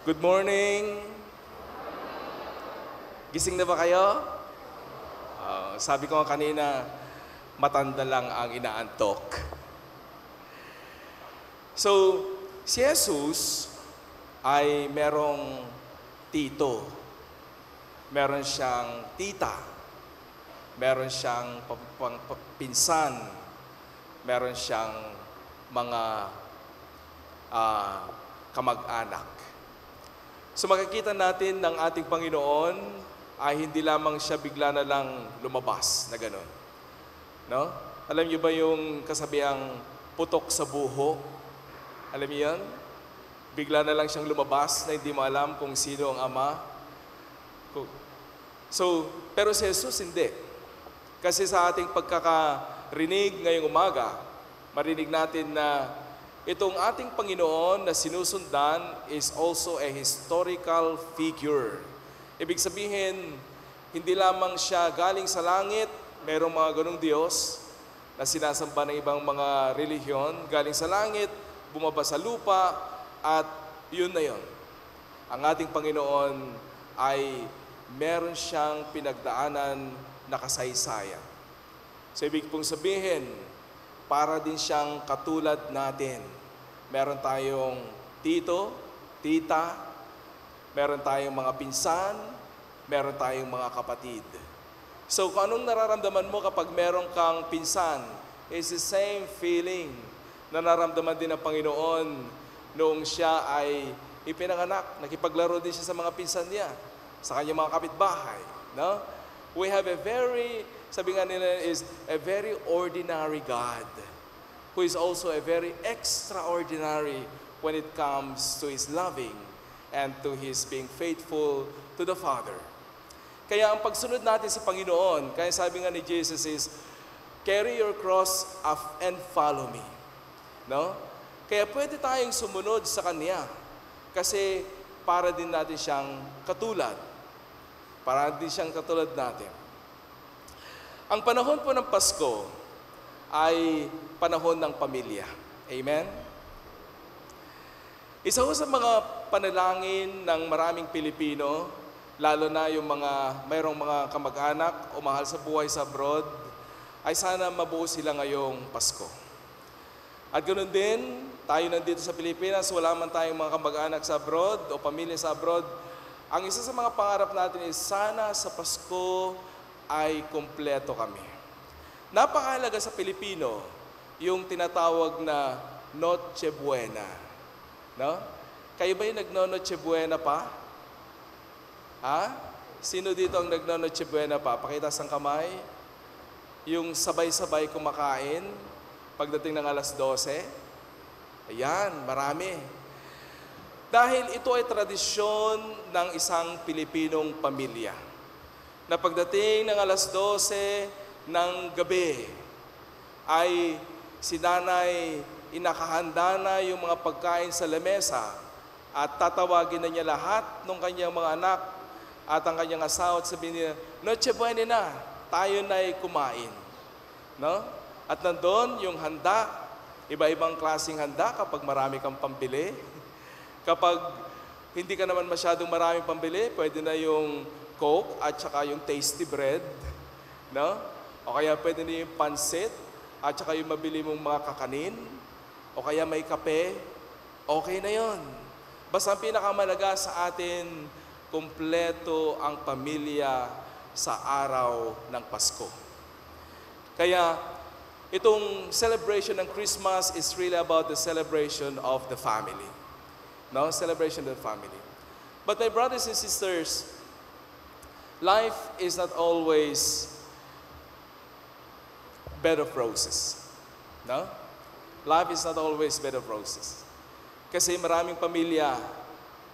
Good morning! Gising na ba kayo? Sabi ko nga kanina, matanda lang ang inaantok. So, si Jesus ay merong tito. Meron siyang tita. Meron siyang pinsan. Meron siyang mga kamag-anak. So makikita natin ng ating Panginoon ay hindi lamang siya bigla na lang lumabas na gano'n. No? Alam niyo ba yung kasabihang putok sa buho? Alam niyo yan? Bigla na lang siyang lumabas na hindi mo alam kung sino ang ama. So, pero si Jesus hindi. Kasi sa ating pagkakarinig ngayong umaga, marinig natin na itong ating Panginoon na sinusundan is also a historical figure. Ibig sabihin, hindi lamang siya galing sa langit, mayroong mga ganong Diyos na sinasamba ng ibang mga relihiyon, galing sa langit, bumaba sa lupa, at yun na yun. Ang ating Panginoon ay meron siyang pinagdaanan na kasaysayan. So ibig pong sabihin, para din siyang katulad natin. Meron tayong tito, tita, meron tayong mga pinsan, meron tayong mga kapatid. So kung anong nararamdaman mo kapag meron kang pinsan, is the same feeling na nararamdaman din ng Panginoon noong siya ay ipinanganak. Nakipaglaro din siya sa mga pinsan niya, sa kanyang mga kapitbahay. No? We have a very, sabi nga nila, is a very ordinary God who is also a very extraordinary when it comes to His loving and to His being faithful to the Father. Kaya ang pagsunod natin sa Panginoon, kaya sabi nga ni Jesus is, carry your cross up and follow me. No? Kaya pwede tayong sumunod sa Kanya kasi para din natin siyang katulad. Para din siyang katulad natin. Ang panahon po ng Pasko ay panahon ng pamilya. Amen? Isa ho sa mga panalangin ng maraming Pilipino, lalo na yung mayroong mga kamag-anak o mahal sa buhay sa abroad, ay sana mabuo sila ngayong Pasko. At ganoon din, tayo nandito sa Pilipinas, wala man tayong mga kamag-anak sa abroad o pamilya sa abroad, ang isa sa mga pangarap natin is sana sa Pasko ay kumpleto kami. Napakahalaga sa Pilipino yung tinatawag na Noche Buena. No? Kayo ba yung nagno-Noche Buena pa? Ha? Sino dito ang nagno-Noche Buena pa? Pakitaas ang kamay. Yung sabay-sabay kumakain pagdating ng alas 12. Ayan, marami. Dahil ito ay tradisyon ng isang Pilipinong pamilya. Na pagdating ng alas 12 ng gabi, ay si nanay inakahanda na yung mga pagkain sa lamesa at tatawagin na niya lahat ng kanyang mga anak at ang kanyang asawa at sabihin niya, Noche Buena na, tayo na'y kumain. No? At nandun yung handa, iba-ibang klaseng handa kapag marami kang pambili. Kapag hindi ka naman masyadong maraming pambili, pwede na yung Coke at saka yung tasty bread. No? O kaya pwede na yung pansit at saka yung mabili mong mga kakanin. O kaya may kape. Okay na yon. Basta ang pinakamalaga sa atin, kumpleto ang pamilya sa araw ng Pasko. Kaya itong celebration ng Christmas is really about the celebration of the family. No? Celebration of the family. But my brothers and sisters, life is not always bed of roses. No? Life is not always bed of roses. Kasi maraming pamilya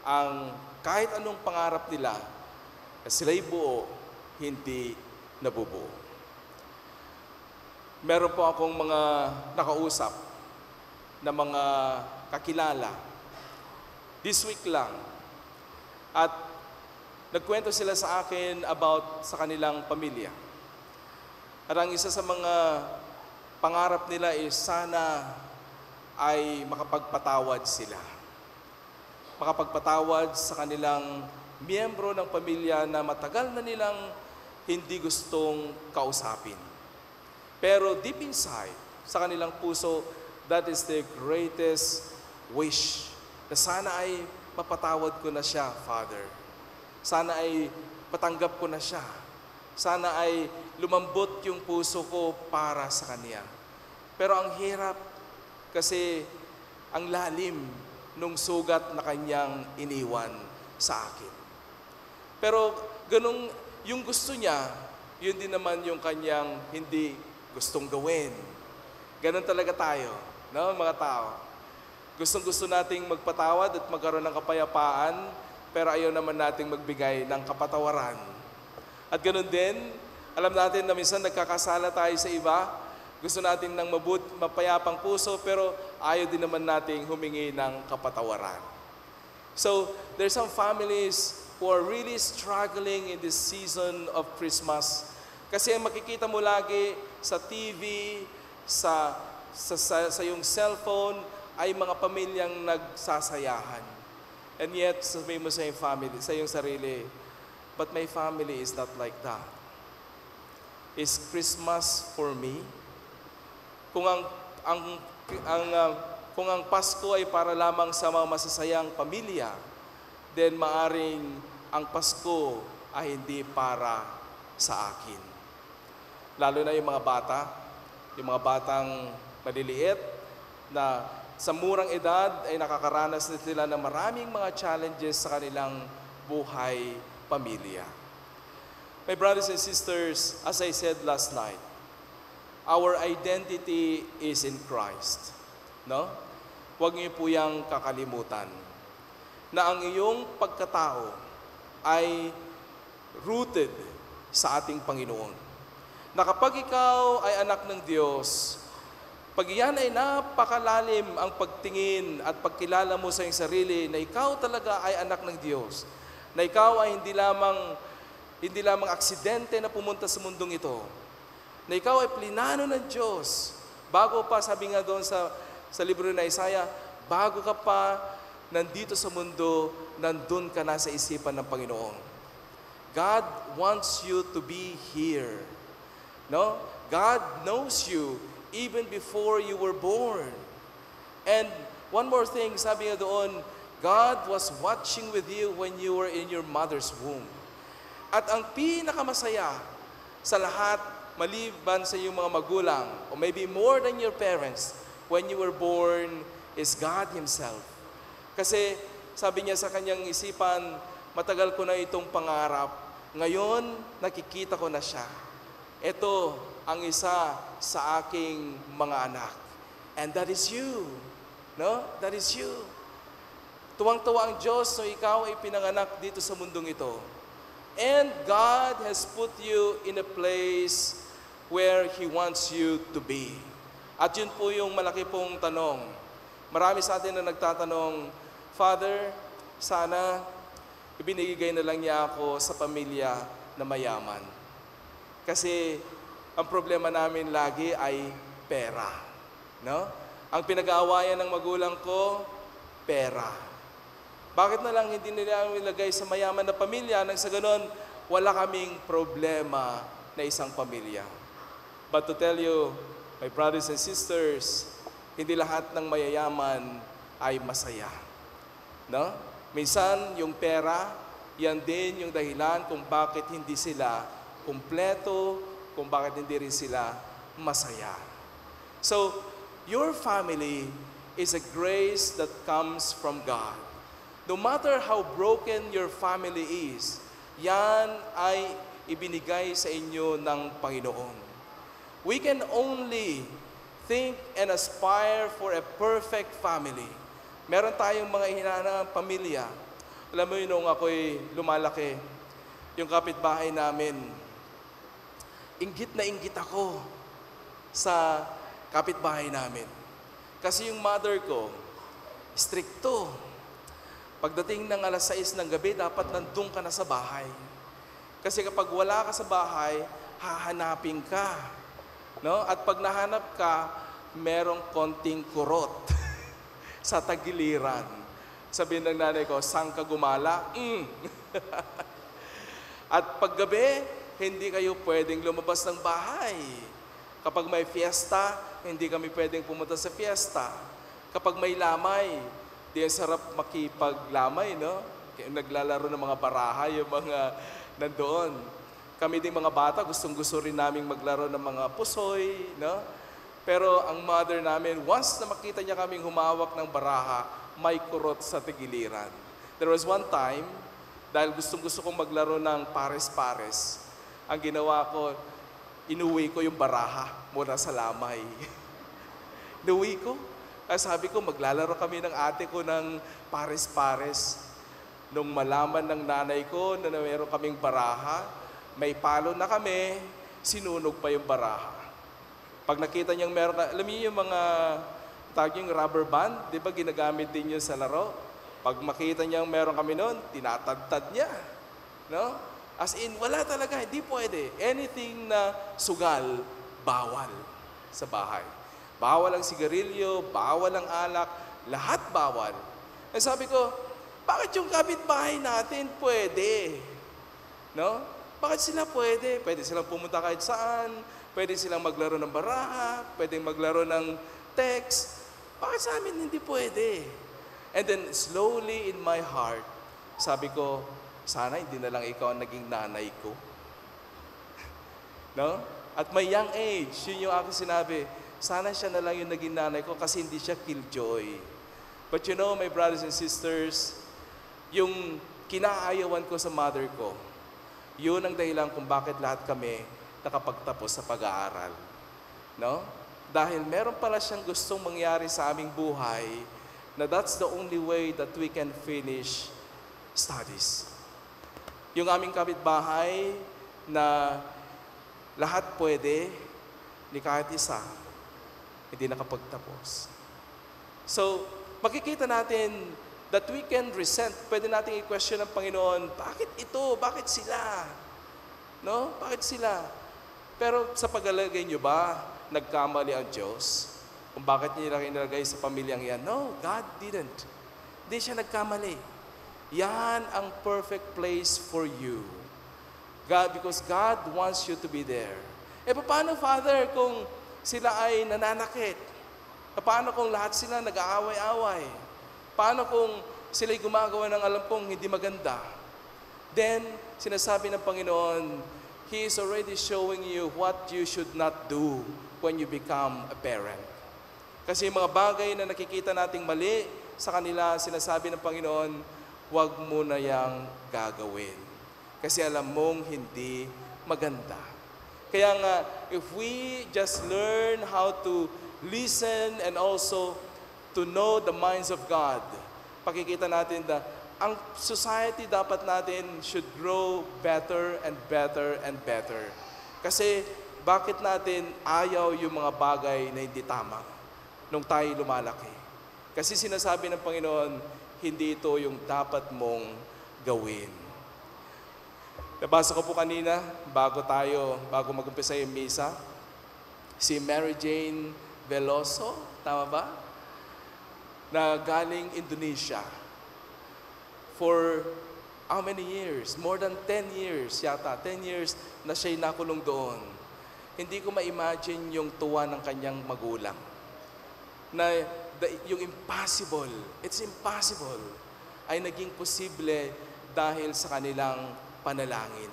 ang kahit anong pangarap nila, sila'y buo, hindi nabubuo. Meron po akong mga nakausap na mga kakilala this week lang. At nagkwento sila sa akin about sa kanilang pamilya. At ang isa sa mga pangarap nila is sana ay makapagpatawad sila. makapagpatawad sa kanilang miyembro ng pamilya na matagal na nilang hindi gustong kausapin. Pero deep inside, sa kanilang puso, that is the greatest wish. Na sana ay mapatawad ko na siya, Father. Sana ay patanggap ko na siya. Sana ay lumambot yung puso ko para sa Kanya. Pero ang hirap kasi ang lalim nung sugat na Kanyang iniwan sa akin. Pero ganung yung gusto niya, yun din naman yung Kanyang hindi gustong gawin. Ganon talaga tayo, no, mga tao. Gustong-gusto nating magpatawad at magkaroon ng kapayapaan, pero ayaw naman nating magbigay ng kapatawaran. At ganoon din, alam natin na minsan nagkakasala tayo sa iba, gusto natin ng mapayapang puso, pero ayaw din naman nating humingi ng kapatawaran. So, there's some families who are really struggling in this season of Christmas. Kasi makikita mo lagi sa TV, sa iyong cellphone, ay mga pamilyang nagsasayahan. And yet, sabihin mo sa iyong family, sa iyong sarili, but my family is not like that. Is Christmas for me? Kung ang Pasko ay para lamang sa mga masasayang pamilya, then maaring ang Pasko ay hindi para sa akin. Lalo na yung mga batang maliliit na sa murang edad ay nakakaranas na sila ng maraming mga challenges sa kanilang buhay, pamilya. My brothers and sisters, as I said last night, our identity is in Christ. No? Huwag niyo po yang kakalimutan na ang iyong pagkatao ay rooted sa ating Panginoon. Na kapag ikaw ay anak ng Diyos, pag iyan ay napakalalim ang pagtingin at pagkilala mo sa iyong sarili na ikaw talaga ay anak ng Diyos, na ikaw ay hindi lamang aksidente na pumunta sa mundong ito, na ikaw ay plinano ng Diyos. Bago pa, sabi nga doon sa libro na Isaiah, bago ka pa nandito sa mundo, nandun ka na sa isipan ng Panginoon. God wants you to be here. No? God knows you even before you were born. And one more thing, sabi nga doon, God was watching with you when you were in your mother's womb. At ang pinakamasaya sa lahat, maliban sa iyong mga magulang, or maybe more than your parents, when you were born, is God Himself. Kasi sabi niya sa kanyang isipan, matagal ko na itong pangarap, ngayon nakikita ko na siya. Ito ang isa sa aking mga anak. And that is you. No? That is you. Tuwang-tuwa ang Diyos na ikaw ay pinanganak dito sa mundong ito. And God has put you in a place where He wants you to be. At yun po yung malaki pong tanong. Marami sa atin na nagtatanong, Father, sana ibinigay na lang niya ako sa pamilya na mayaman. Kasi ang problema namin lagi ay pera. No? Ang pinag-aawayan ng magulang ko, pera. Bakit na lang hindi nila ilagay sa mayaman na pamilya nang sa ganon, wala kaming problema na isang pamilya. But to tell you, my brothers and sisters, hindi lahat ng mayayaman ay masaya. No? Minsan, yung pera, yan din yung dahilan kung bakit hindi sila kumpleto, kung bakit hindi rin sila masaya. So, your family is a grace that comes from God. No matter how broken your family is, yan ay ibinigay sa inyo ng Panginoon. We can only think and aspire for a perfect family. Meron tayong mga hinahanap pamilya. Alam mo yun, nung ako'y lumalaki, yung kapitbahay namin, inggit na inggit ako sa kapitbahay namin. Kasi yung mother ko, stricto. Pagdating ng alas 6 ng gabi, dapat nandun ka na sa bahay. Kasi kapag wala ka sa bahay, hahanapin ka. No? At pag nahanap ka, merong konting kurot sa tagiliran. Sabihin ng nanay ko, saan ka gumala? At paggabi, hindi kayo pwedeng lumabas ng bahay. Kapag may fiesta, hindi kami pwedeng pumunta sa fiesta. Kapag may lamay, di ang sarap makipaglamay, no? Naglalaro ng mga baraha, yung mga nandoon. Kami ding mga bata, gustong-gusto rin namin maglaro ng mga pusoy, no? Pero ang mother namin, once na makita niya kaming humawak ng baraha, may kurot sa tigiliran. There was one time, dahil gustong-gusto kong maglaro ng pares-pares, ang ginawa ko, inuwi ko yung baraha mula sa lamay. Inuwi ko. Kaya sabi ko, maglalaro kami ng ate ko ng pares-pares. Nung malaman ng nanay ko na meron kaming baraha, may palo na kami, sinunog pa yung baraha. Pag nakita niyang meron ka, alam niyo yung mga tawag yung rubber band, di ba ginagamit din yun sa laro? Pag makita niyang meron kami noon, tinatagtad niya. No? As in, wala talaga, hindi pwede. Anything na sugal, bawal sa bahay. Bawal ang sigarilyo, bawal ang alak, lahat bawal. Eh sabi ko, bakit yung kapitbahay natin pwede? No? Bakit sila pwede? Pwede silang pumunta kahit saan, pwede silang maglaro ng baraha, pwede maglaro ng text. Bakit sa amin hindi pwede? And then slowly in my heart, sabi ko, sana hindi na lang ikaw ang naging nanay ko. No? At my young age, yun yung aking sinabi, sana siya na lang yung naging nanay ko kasi hindi siya killjoy. But you know, my brothers and sisters, yung kinaayawan ko sa mother ko, yun ang dahilan kung bakit lahat kami nakapagtapos sa pag-aaral. No? Dahil meron pala siyang gustong mangyari sa aming buhay na that's the only way that we can finish studies. Yung aming kapitbahay na lahat pwede, ni kahit isa, hindi nakapagtapos. So, makikita natin that we can resent. Pwede natin i-question ng Panginoon, bakit ito? Bakit sila? No? Bakit sila? Pero sa paglalagay nyo ba, nagkamali ang Diyos? Kung bakit niya inilagay sa pamilyang yan? No, God didn't. Hindi siya nagkamali. Yan ang perfect place for you. God, because God wants you to be there. Eh, paano, Father, kung sila ay nananakit? Paano kung lahat sila nag-aaway-away? Paano kung sila'y gumagawa ng alam kong hindi maganda? Then, sinasabi ng Panginoon, He is already showing you what you should not do when you become a parent. Kasi yung mga bagay na nakikita nating mali sa kanila, sinasabi ng Panginoon, huwag mo na yang gagawin. Kasi alam mong hindi maganda. Kaya nga, if we just learn how to listen and also to know the minds of God, pakikita natin na ang society dapat natin should grow better and better and better. Kasi bakit natin ayaw yung mga bagay na hindi tama nung tayo lumalaki? Kasi sinasabi ng Panginoon, hindi ito yung dapat mong gawin. Nabasa ko po kanina, bago mag-umpisa yung misa, si Mary Jane Veloso, tama ba? Na galing Indonesia. For how many years? More than 10 years yata. 10 years na siya'y nakulong doon. Hindi ko ma-imagine yung tuwa ng kanyang magulang. Na yung impossible, it's impossible, ay naging posible dahil sa kanilang panalangin.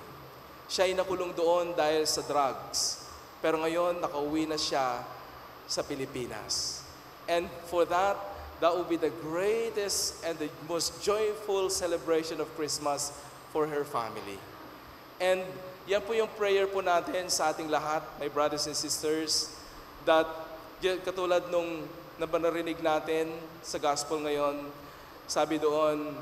Siya ay nakulong doon dahil sa drugs. Pero ngayon, nakauwi na siya sa Pilipinas. And for that will be the greatest and the most joyful celebration of Christmas for her family. And yan po yung prayer po natin sa ating lahat, my brothers and sisters, that katulad nung narinig natin sa gospel ngayon, sabi doon,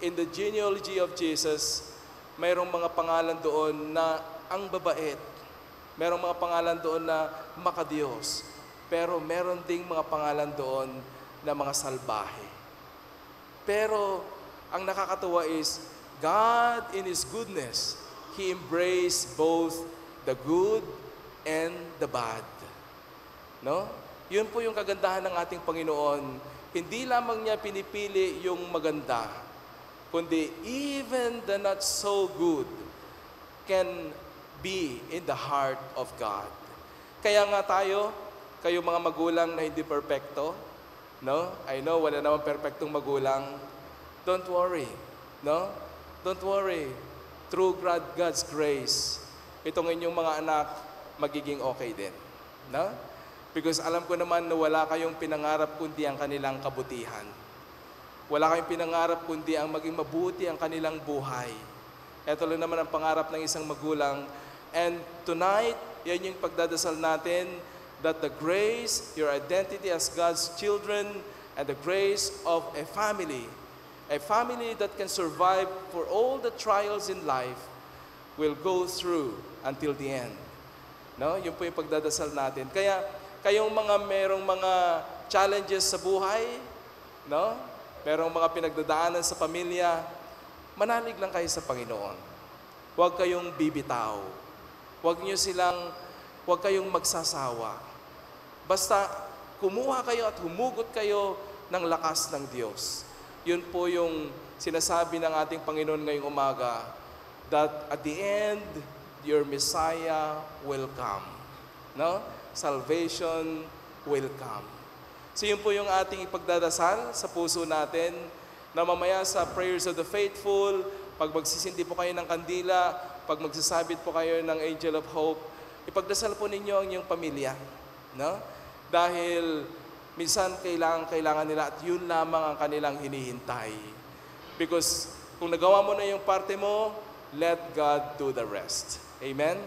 in the genealogy of Jesus, mayroong mga pangalan doon na ang babait. Mayroong mga pangalan doon na makadiyos. Pero meron ding mga pangalan doon na mga salbahe. Pero ang nakakatuwa is, God in His goodness, He embraced both the good and the bad. No? Yun po yung kagandahan ng ating Panginoon. Hindi lamang niya pinipili yung maganda, kundi even the not so good can be in the heart of God. Kaya nga tayo, kayo mga magulang na hindi perpekto, no? I know, wala naman perpektong magulang. Don't worry, no? Don't worry. Through God's grace, itong inyong mga anak, magiging okay din. No? Because alam ko naman na wala kayong pinangarap kundi ang kanilang kabutihan. Wala kayong pinangarap kundi ang maging mabuti ang kanilang buhay. Ito lang naman ang pangarap ng isang magulang. And tonight, yan yung pagdadasal natin, that the grace, your identity as God's children, and the grace of a family that can survive for all the trials in life, will go through until the end. No? Yun po yung pagdadasal natin. Kaya, kayong merong mga challenges sa buhay, no? Merong mga pinagdadaanan sa pamilya, manalig lang kayo sa Panginoon. Huwag kayong bibitaw. Huwag kayong magsasawa. Basta kumuha kayo at humugot kayo ng lakas ng Diyos. Yun po yung sinasabi ng ating Panginoon ngayong umaga, that at the end, your Messiah will come. No? Salvation will come. So yun po yung ating ipagdadasal sa puso natin, na mamaya sa prayers of the faithful, pag magsisindi po kayo ng kandila, pag magsasabit po kayo ng angel of hope, ipagdasal po ninyo ang inyong pamilya. No? Dahil minsan kailangan nila at yun lamang ang kanilang hinihintay. Because kung nagawa mo na yung parte mo, let God do the rest. Amen?